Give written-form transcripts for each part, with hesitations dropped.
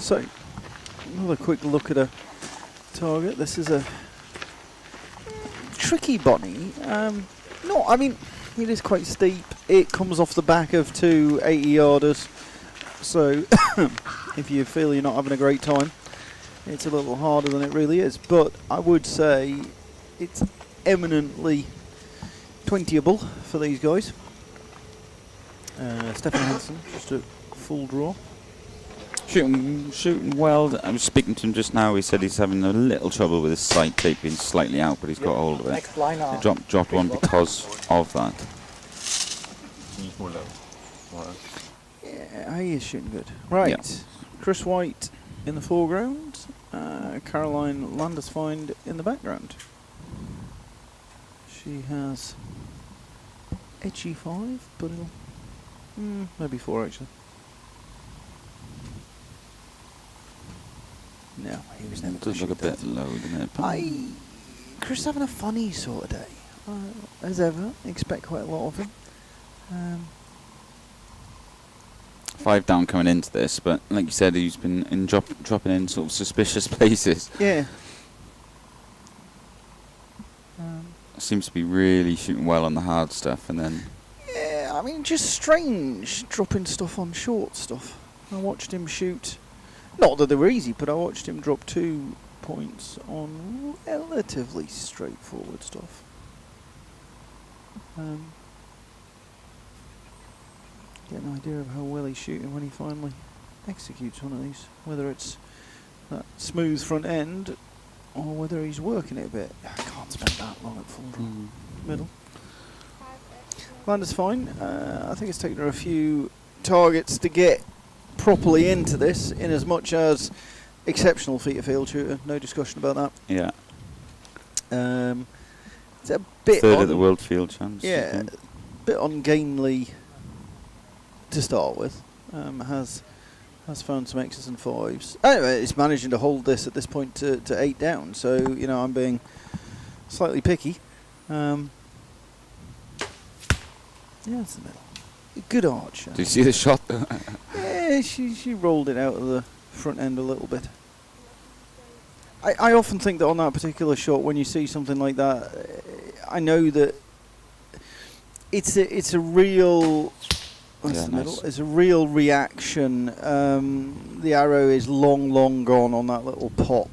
So, another quick look at a target. This is a tricky bunny. No, I mean, it is quite steep. It comes off the back of two 80-yarders. So, if you feel you're not having a great time, it's a little harder than it really is. But I would say it's eminently 20able for these guys. Stephan Hansen, just a full draw. Shooting well. I was speaking to him just now. He said he's having a little trouble with his sight tape being slightly out, but he's got hold of it. Next line He dropped one because of that. Yeah, he is shooting good. Right, Yeah. Chris White in the foreground, Carolin Landesfeind in the background. She has edgy 5, but it'll maybe 4 actually. No, he was never. Does look a bit low, doesn't it? Chris having a funny sort of day, as ever. Expect quite a lot of him. 5 down coming into this, but like you said, he's been dropping in sort of suspicious places. Yeah. Seems to be really shooting well on the hard stuff, and then. Yeah, I mean, just strange dropping stuff on short stuff. I watched him shoot. Not that they were easy, but I watched him drop 2 points on relatively straightforward stuff. Get an idea of how well he's shooting when he finally executes one of these. Whether it's that smooth front end or whether he's working it a bit. I can't spend that long at full draw. Middle. Landesfeind, I think it's taken her a few targets to get properly into this, in as much as exceptional feat of field shooter, no discussion about that. Yeah. It's a bit third at the World Field Champs. Yeah, a bit ungainly to start with. Has found some X's and 5s. Anyway, it's managing to hold this at this point to 8 down. So I'm being slightly picky. Yeah, it's the middle. Good arch. Do you see the shot though? Yeah, she rolled it out of the front end a little bit. I often think that on that particular shot, when you see something like that, I know that it's a real. That's the middle. It's a real reaction. The arrow is long gone on that little pop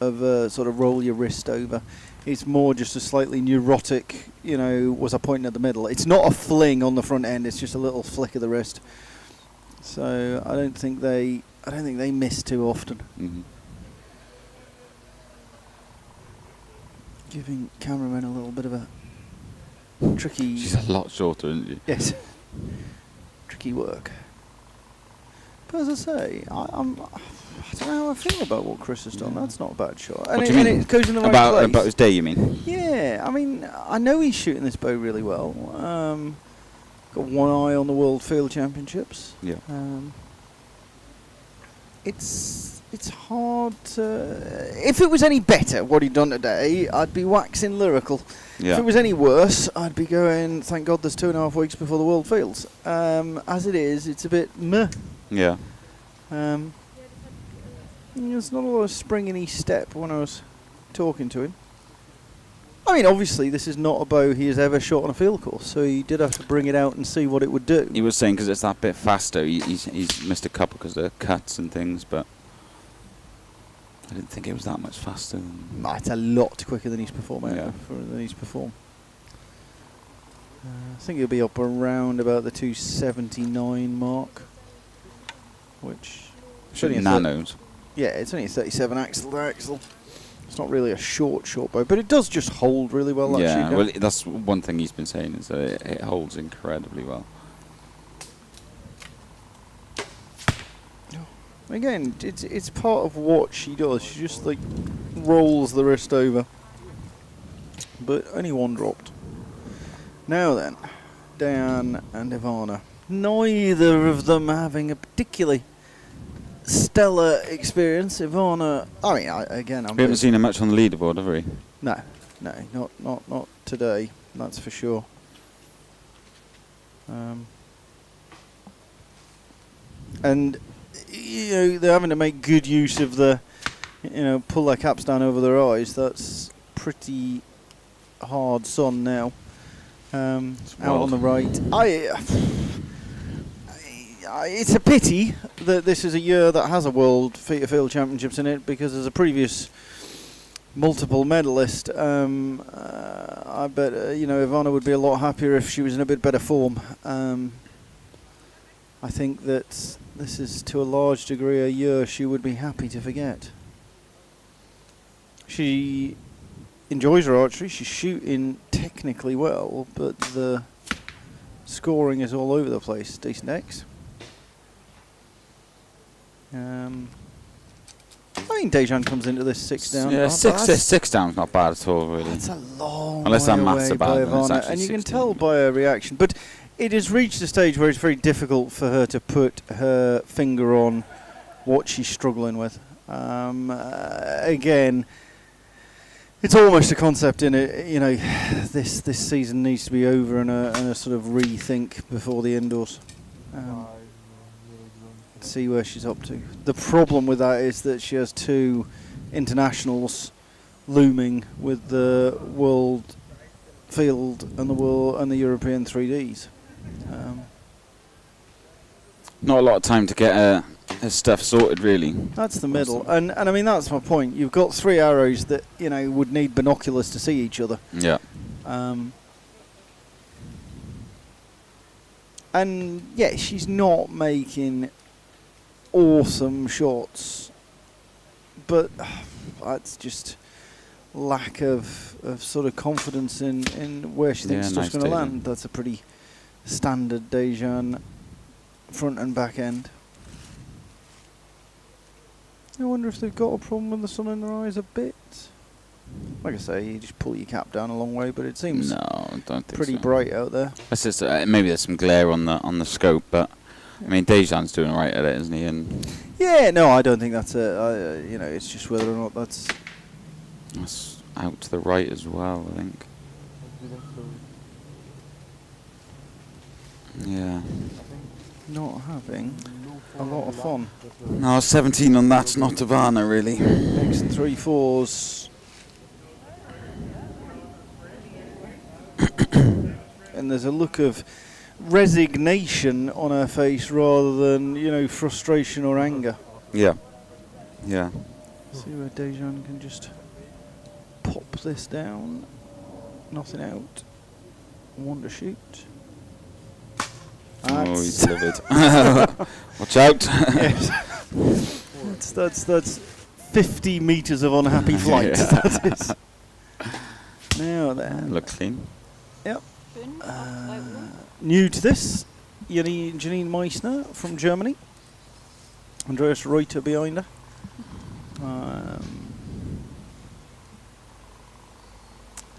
of sort of roll your wrist over. It's more just a slightly neurotic, was I pointing at the middle? It's not a fling on the front end, it's just a little flick of the wrist. So I don't think they miss too often. Mm-hmm. Giving cameramen a little bit of a tricky. She's a lot shorter, isn't she? Yes. Tricky work. But as I say, I don't know how I feel about what Chris has done. That's not a bad shot. And it goes in the right place. About his day, you mean? Yeah, I mean, I know he's shooting this bow really well. Got one eye on the World Field Championships. Yeah. It's hard to. If it was any better, what he'd done today, I'd be waxing lyrical. Yeah. If it was any worse, I'd be going, thank God there's 2.5 weeks before the World Fields. As it is, it's a bit meh. Yeah. There's not a lot of spring in his step when I was talking to him. I mean, obviously, this is not a bow he has ever shot on a field course, so he did have to bring it out and see what it would do. He was saying because it's that bit faster, he's missed a couple because of cuts and things, but I didn't think it was that much faster. It's a lot quicker than he's performing. Yeah. Than he's performed. I think he'll be up around about the 279 mark, which nanos. Yeah, it's only a 37 axle to axle. It's not really a short bow, but it does just hold really well. Yeah, well, that's one thing he's been saying is that it holds incredibly well. Again, it's part of what she does. She just like rolls the wrist over. But only one dropped. Now then, Dejan and Ivana. Neither of them having a particularly stellar experience. Ivana, I mean, We haven't seen him much on the leaderboard, have we? No, not today. That's for sure. And they're having to make good use of pull their caps down over their eyes. That's pretty hard sun now. Out on the right. It's a pity that this is a year that has a World Feet of Field Championships in it, because as a previous multiple medalist, I bet Ivana would be a lot happier if she was in a bit better form. I think that this is to a large degree a year she would be happy to forget. She enjoys her archery, she's shooting technically well, but the scoring is all over the place. Decent X. I think Dejan comes into this 6 down. Yeah, six down's not bad at all, really. It's a long Unless way that maths away are bad, by then it's Ivana, actually and you can 16. tell by her reaction. But it has reached a stage where it's very difficult for her to put her finger on what she's struggling with. Again, it's almost a concept in it. This season needs to be over, and a sort of rethink before the indoors. See where she's up to. The problem with that is that she has 2 internationals looming with the World Field and the European 3Ds. Not a lot of time to get her stuff sorted, really. That's the middle, and I mean that's my point. You've got 3 arrows that would need binoculars to see each other. Yeah. And yeah, she's not making awesome shots, but that's just lack of sort of confidence in where she thinks Yeah, it's nice going to Dejan. land. That's a pretty standard Dejan front and back end. I wonder if they've got a problem with the sun in their eyes a bit. Like I say, you just pull your cap down a long way, but it seems No, I don't think pretty so. bright out there. That's just, maybe there's some glare on the scope, but I mean Dejan's doing right at it, isn't he? And Yeah, no, I don't think that's it's just whether or not that's out to the right as well, I think. Yeah. not having a lot of fun. No, 17 on that's not Ivana, really. X and 3/4s. And there's a look of resignation on her face rather than, frustration or anger. Yeah. Yeah. See where Dejan can just pop this down. Nothing out. One to shoot. Oh, he's livid. Watch out. Yes. That's 50 metres of unhappy flight. That is. Now then. Look clean. Yep. New to this, Janine Meissner from Germany. Andreas Reuter behind her.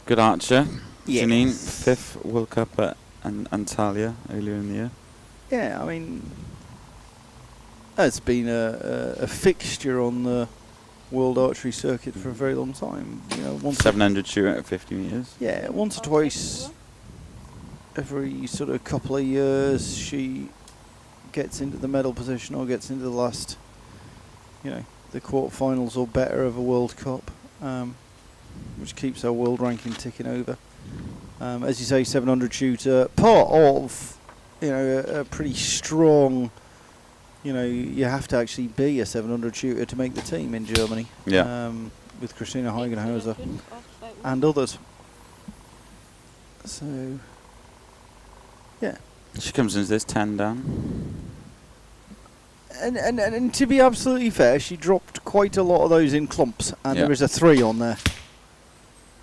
Good archer. Yes. Janine, 5th World Cup at Antalya earlier in the year. Yeah, I mean, it's been a fixture on the world archery circuit for a very long time. Once 700 shooter at 50 metres. Yeah, once or twice every sort of couple of years she gets into the medal position or gets into the last, the quarterfinals or better of a World Cup, which keeps our world ranking ticking over. As you say, 700 shooter, part of, a pretty strong, you have to actually be a 700 shooter to make the team in Germany. Yeah. With Christina Heigenhauser and others. So, yeah. She comes into this 10 down. And to be absolutely fair, she dropped quite a lot of those in clumps, and there is a 3 on there.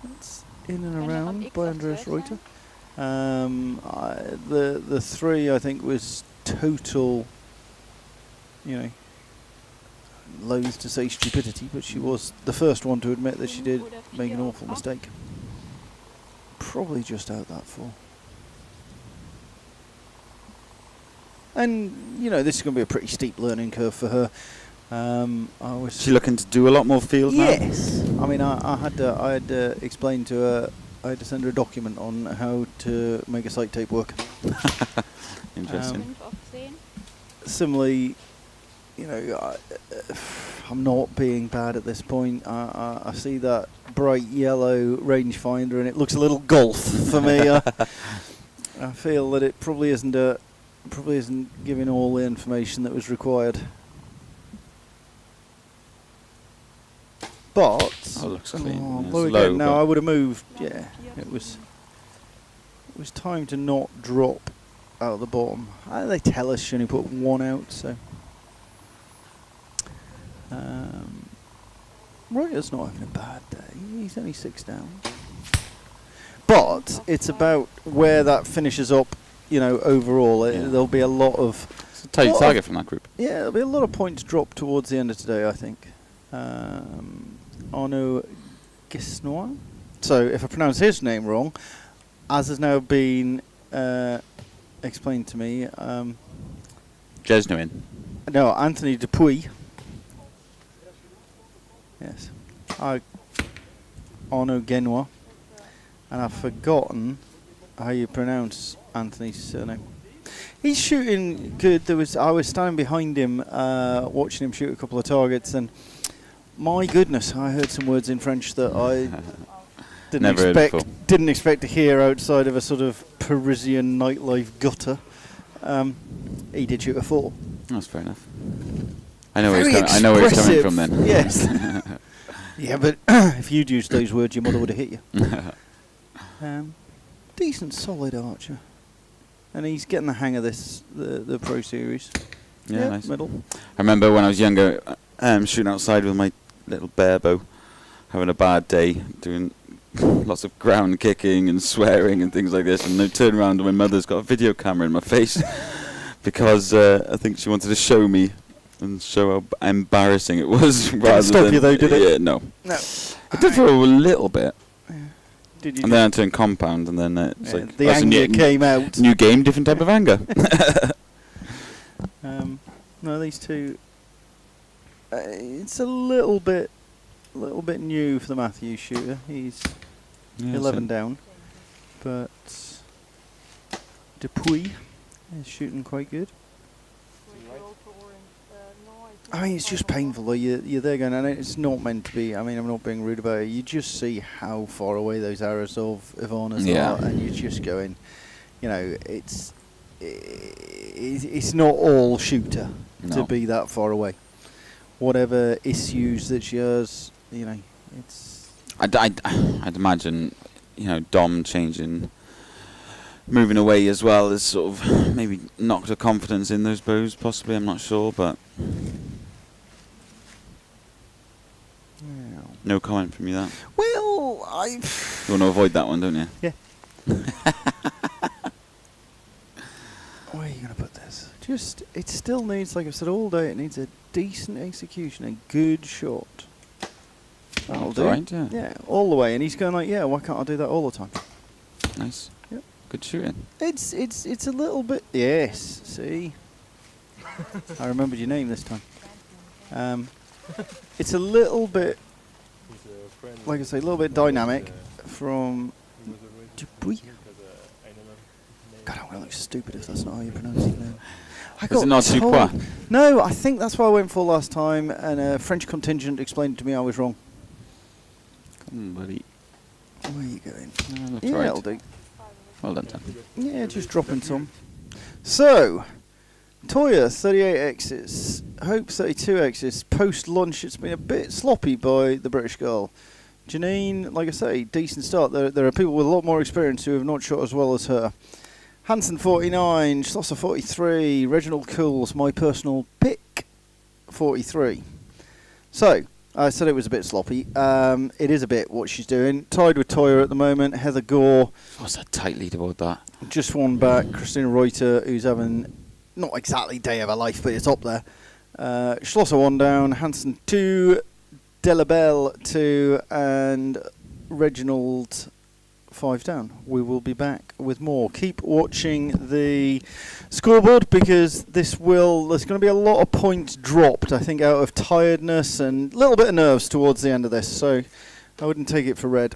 That's in and around by Andreas Reuter. The 3 I think was total, loath to say stupidity, but she was the first one to admit that she did make an awful mistake. Probably just out that 4. And, this is going to be a pretty steep learning curve for her. Is she looking to do a lot more field now? Yes. I mean, I had to explain to her, I had to send her a document on how to make a sight tape work. Interesting. Similarly, I'm not being bad at this point. I see that bright yellow rangefinder and it looks a little golf for me. I feel that it probably isn't giving all the information that was required. But looks clean. low again. Now I would have moved. Yeah, it was time to not drop out of the bottom. They tell us you only put one out, so. Reuter's not having a bad day. He's only 6 down. But it's about where that finishes up, overall. There'll be a lot of... It's a tight target from that group. Yeah, there'll be a lot of points dropped towards the end of today, I think. Arnaud Gesnouin. So, if I pronounce his name wrong, as has now been explained to me... Gesnouin. No, Anthony Dupuis. Yes. Arnaud Gesnouin. And I've forgotten how you pronounce Anthony's surname. He's shooting good. I was standing behind him, watching him shoot a couple of targets, and my goodness, I heard some words in French that I didn't expect to hear outside of a sort of Parisian nightlife gutter. He did shoot a 4. That's fair enough. I know where he's coming from then. Yes. Yeah, but if you'd used those words, your mother would have hit you. Decent, solid archer. And he's getting the hang of this, the Pro Series. Yeah, nice. Middle. I remember when I was younger, shooting outside with my little bear bow, having a bad day, doing lots of ground kicking and swearing and things like this, and I turned around and my mother's got a video camera in my face because I think she wanted to show me and show how embarrassing it was. Didn't stop you though, did it? Yeah, no. No. It did for a little bit. Yeah. Did you? And then I turned compound, and then it's like the anger came out. New game, different type of anger. No, these two. It's a little bit new for the Matthews shooter. He's 11 down, but Dupuis is shooting quite good. I mean, it's just painful though. You're there going, and it's not meant to be. I mean, I'm not being rude about it. You just see how far away those arrows of Ivana's are, and you're just going, it's not all shooter to be that far away. Whatever issues that she has, it's. I'd imagine, Dom changing, moving away as well as sort of maybe knocked her confidence in those bows. Possibly, I'm not sure, but. No comment from you that. Well, You want to avoid that one, don't you? Yeah. Where are you going to put this? It still needs, like I've said all day, it needs a decent execution, a good shot. That'll do. Right, yeah. Yeah, all the way. And he's going like, why can't I do that all the time? Nice. Yep. Good shooting. It's a little bit. Yes. See. I remembered your name this time. It's a little bit. Like I say, a little bit dynamic from Dupuis. God, I'm going to look stupid if that's not how you pronounce his name. Is it not Dupuis? No, I think that's what I went for last time, and a French contingent explained to me I was wrong. Come on, buddy. Where are you going? That's right. That'll do. Well done, Tom. Yeah, just dropping some. So, Toya 38Xs, Hope 32Xs. Post lunch, it's been a bit sloppy by the British girl. Janine, like I say, decent start. There are people with a lot more experience who have not shot as well as her. Hansen 49, Schlosser 43, Reginald Cools, my personal pick, 43. So, I said it was a bit sloppy. It is a bit what she's doing. Tied with Toya at the moment. Heather Gore. What's that tight leaderboard, that? Just one back. Christina Reuter, who's having not exactly day of her life, but it's up there. Schlosser 1 down. Hansen 2. Delabelle 2. And Reginald 5 down. We will be back with more. Keep watching the scoreboard because there's going to be a lot of points dropped, I think, out of tiredness and a little bit of nerves towards the end of this. So I wouldn't take it for red.